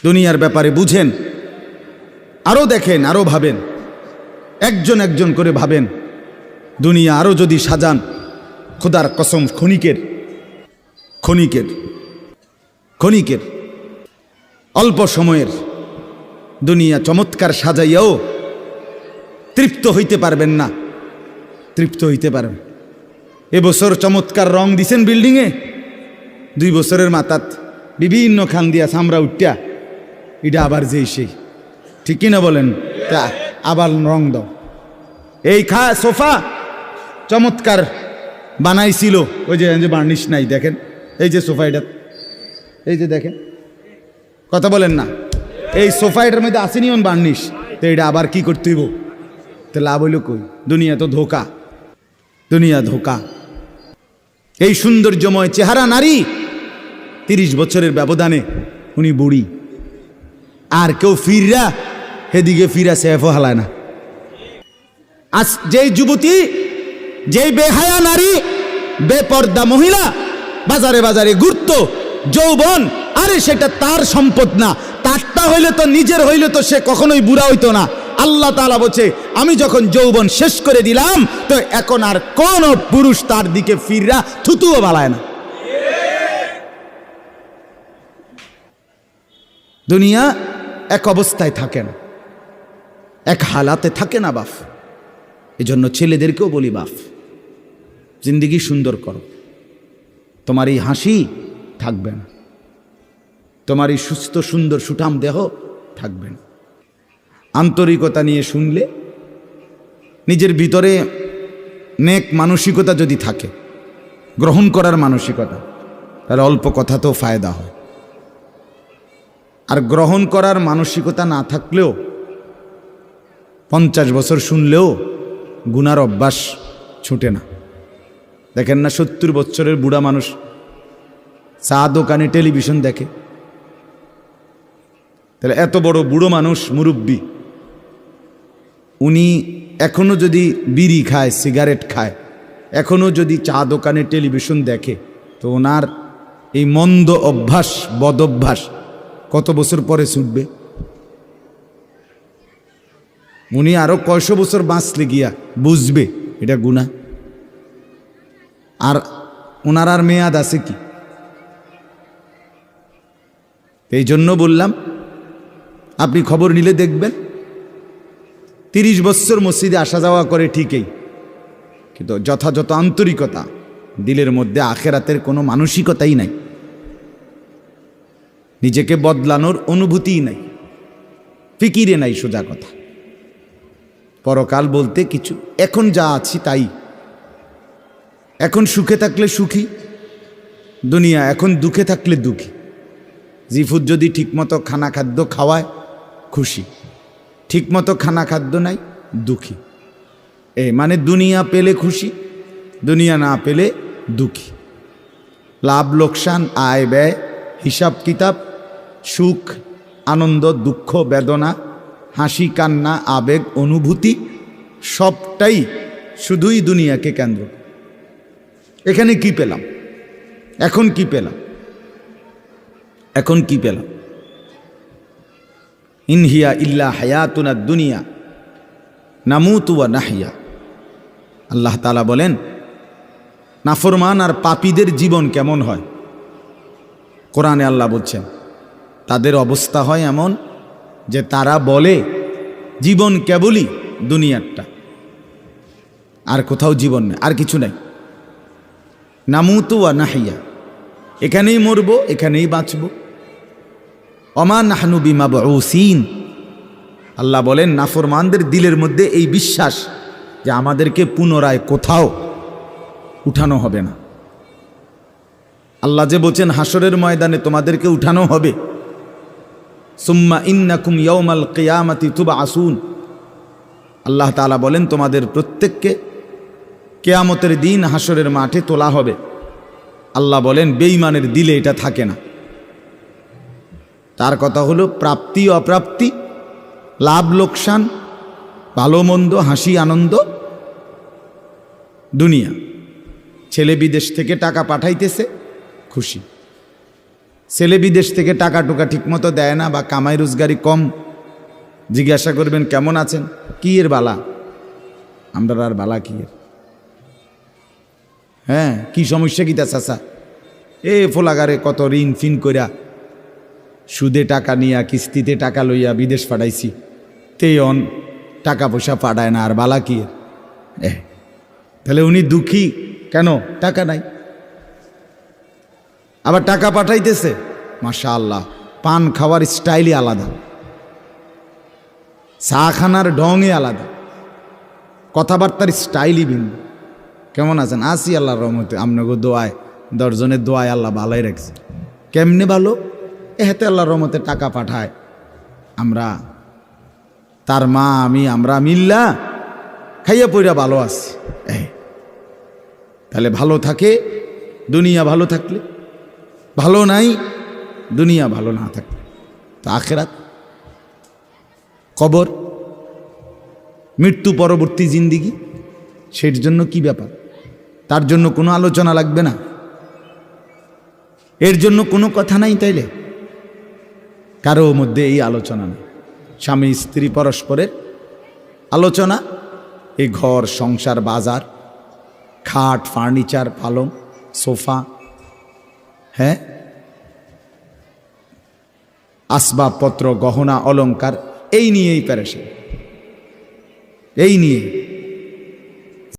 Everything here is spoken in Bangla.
দুনিয়ার ব্যাপারে বুঝেন, আরও দেখেন, আরও ভাবেন, একজন একজন করে ভাবেন। দুনিয়া আরও যদি সাজান, খোদার কসম ক্ষণিকের ক্ষণিকের ক্ষণিকের অল্প সময়ের দুনিয়া চমৎকার সাজাইয়াও তৃপ্ত হইতে পারবেন না, তৃপ্ত হইতে পারবেন। এবছর চমৎকার রং দিছেন বিল্ডিংয়ে, 2 বছরের মাথাত বিভিন্ন খান দিয়া চামড়া উঠিয়া এটা আবার যেই সেই, ঠিক কিনা বলেন? তা আবার রং দাও। এই সোফা চমৎকার বানাইছিল, ওই যে বার্নিশ নাই, দেখেন এই যে সোফা, এটা এই যে দেখেন, কথা বলেন না, এই সোফা এটার মধ্যে আসেনি অন বার্নিশ, তো এটা আবার কি করতে হইব? তো লাভ হইল কই? দুনিয়া তো ধোকা, দুনিয়া ধোকা। এই সৌন্দর্যময় চেহারা নারী 30 বছরের ব্যবধানে উনি বুড়ি, আর কেউ ফিররা হেদিকে ফিরা সেফও হালায় না। আজ যেই যুবতী, যেই বেহায়া নারী, বেপর্দা মহিলা বাজারে বাজারে ঘুরতো, যৌবন, আরে সেটা তার সম্পদ না, তারটা হইলে তো নিজের হইলে তো সে কখনোই বুড়া হইতো না। আল্লাহ তাআলা বলছে, আমি যখন যৌবন শেষ করে দিলাম, তো এখন আর কোন পুরুষ তার দিকে ফিররা থুতুও বালায় না। দুনিয়া এক অবস্থায় থাকে না, এক হালাতে থাকে না বাপ। এজন্য ছেলেদেরকেও বলি, বাপ জিন্দেগি সুন্দর করো। তোমার এই হাসি থাকবে না, তোমার এই সুস্থ সুন্দর সুঠাম দেহ থাকবে না। আন্তরিকতা নিয়ে শুনলে, নিজের ভিতরে নেক মানসিকতা যদি থাকে, গ্রহণ করার মানসিকতা, তাহলে অল্প কথাতেও ফায়দা হয়। আর গ্রহণ করার মানসিকতা না থাকলেও 50 বছর শুনলেও গুনার অভ্যাস ছুটে না। দেখেন না, 70 বছরের বুড়া মানুষ চা দোকানে টেলিভিশন দেখে, তাহলে এত বড় বুড়ো মানুষ, মুরব্বী, উনি এখনো যদি বিড়ি খায়, সিগারেট খায়, এখনো যদি চা দোকানে টেলিভিশন দেখে, তো ওনার এই মন্দ অভ্যাস, বদ অভ্যাস কত বছর পরে ছুটবে? উনি আরো কয়শো বছর বাঁচলে গিয়া বুঝবে এটা গুনাহ। আর ওনার আর মেয়াদ আছে কি? এই জন্য বললাম, আপনি খবর নিলে দেখবেন 30 বছর মসজিদে আসা যাওয়া করে ঠিকই, কিন্তু যথাযথ আন্তরিকতা, দিলের মধ্যে আখেরাতের কোনো মানসিকতাই নাই, নিজেকে বদলানোর অনুভূতিই নাই, ফিকিরে নাই। সোজা কথা, পরকাল বলতে কিছু, এখন যা আছি তাই। এখন সুখে থাকলে সুখী দুনিয়া, এখন দুঃখে থাকলে দুঃখী। জিফুত যদি ঠিকমতো খানা খাদ্য খাওয়ায় খুশি, ঠিকমতো খানা খাদ্য নাই দুঃখী। মানে দুনিয়া পেলে খুশি, দুনিয়া না পেলে দুঃখী। লাভ লোকসান, আয় ব্যয়, হিসাব কিতাব, সুখ আনন্দ, দুঃখ বেদনা, হাসি কান্না, আবেগ অনুভূতি, সবটাই শুধুই দুনিয়াকে কেন্দ্র। এখানে কি পেলাম? এখন কি পেলাম? এখন কি পেলাম? ইনহিয়া ইল্লা হায়াতুনা দুনিয়া নামুতু ওয়া নাহইয়া। আল্লাহ তাআলা বলেন, নাফরমান আর পাপীদের জীবন কেমন হয়? কোরআনে আল্লাহ বলছেন, তাদের অবস্থা হয় এমন যে তারা বলে জীবন কেবলই দুনিয়ারটা, আর কোথাও জীবন নেই, আর কিছু নাই। নামুতু ওয়া নাহইয়া, এখানেই মরব, এখানেই বাঁচব। ওমা নাহনু বিমাবউসিন। আল্লাহ বলেন, নাফরমানদের দিলের মধ্যে এই বিশ্বাস যে আমাদেরকে পুনরায় কোথাও উঠানো হবে না। আল্লাহ যে বলছেন হাসরের ময়দানে তোমাদেরকে উঠানো হবে, সুম্মা ইন্নাকুম ইয়াউমাল কিয়ামাতি তুবআসুন। আল্লাহ তাআলা বলেন, তোমাদের প্রত্যেককে কিয়ামতের দিন হাসরের মাঠে তোলা হবে। আল্লাহ বলেন, বেঈমানের দিলে এটা থাকে না। তার কথা হলো প্রাপ্তি অপ্রাপ্তি, লাভ লোকসান, ভালো মন্দ, হাসি আনন্দ, দুনিয়া। ছেলে বিদেশ থেকে টাকা পাঠাইতেছে, খুশি। ছেলে বিদেশ থেকে টাকা টুকা ঠিকমতো দেয় না বা কামাই রোজগারি কম, জিজ্ঞাসা করবেন কেমন আছেন, কি এর বালা, আমরা আর বালা কি এর, হ্যাঁ কি সমস্যা কি তা চাচা, এ ফোলাগারে কত ঋণ ফিন কইরা সুদে টাকা নিয়া কিস্তিতে টাকা লইয়া বিদেশ পাঠাইছি, তেয়ন টাকা পয়সা পাঠায় না, আর বালা কি এর। তাহলে উনি দুঃখী কেন, টাকা নাই, আবার টাকা পাঠাইতেছে, মাশাআল্লাহ পান খাওয়ার স্টাইলই আলাদা, চা খানার ঢংই আলাদা, কথাবার্তার স্টাইলই ভিন্ন। কেমন আছেন, আসি আল্লাহর রহমতে, আপনাকে দোয়ায় 10 জনের দোয়ায় আল্লাহ ভালোই রাখছে। কেমনে ভালো, এতে আল্লাহর রহমতে টাকা পাঠায়, আমরা তার মা আমি আমরা মিল্লা খাইয়া পইরা ভালো আছি। তাহলে ভালো থাকে দুনিয়া, ভালো থাকলে ভালো নাই দুনিয়া, ভালো না থাকলে তো আখেরাত, কবর, মৃত্যু পরবর্তী জিন্দিগি, সের জন্য কি ব্যাপার, তার জন্য কোনো আলোচনা লাগবে না, এর জন্য কোনো কথা নাই। তাইলে কারো মধ্যে এই আলোচনা নেই, স্বামী স্ত্রী পরস্পরের আলোচনা, এই ঘর সংসার বাজার, খাট ফার্নিচার পালং সোফা, হ্যাঁ আসবাবপত্র গহনা অলংকার, এই নিয়েই পেরেশান, এই নিয়ে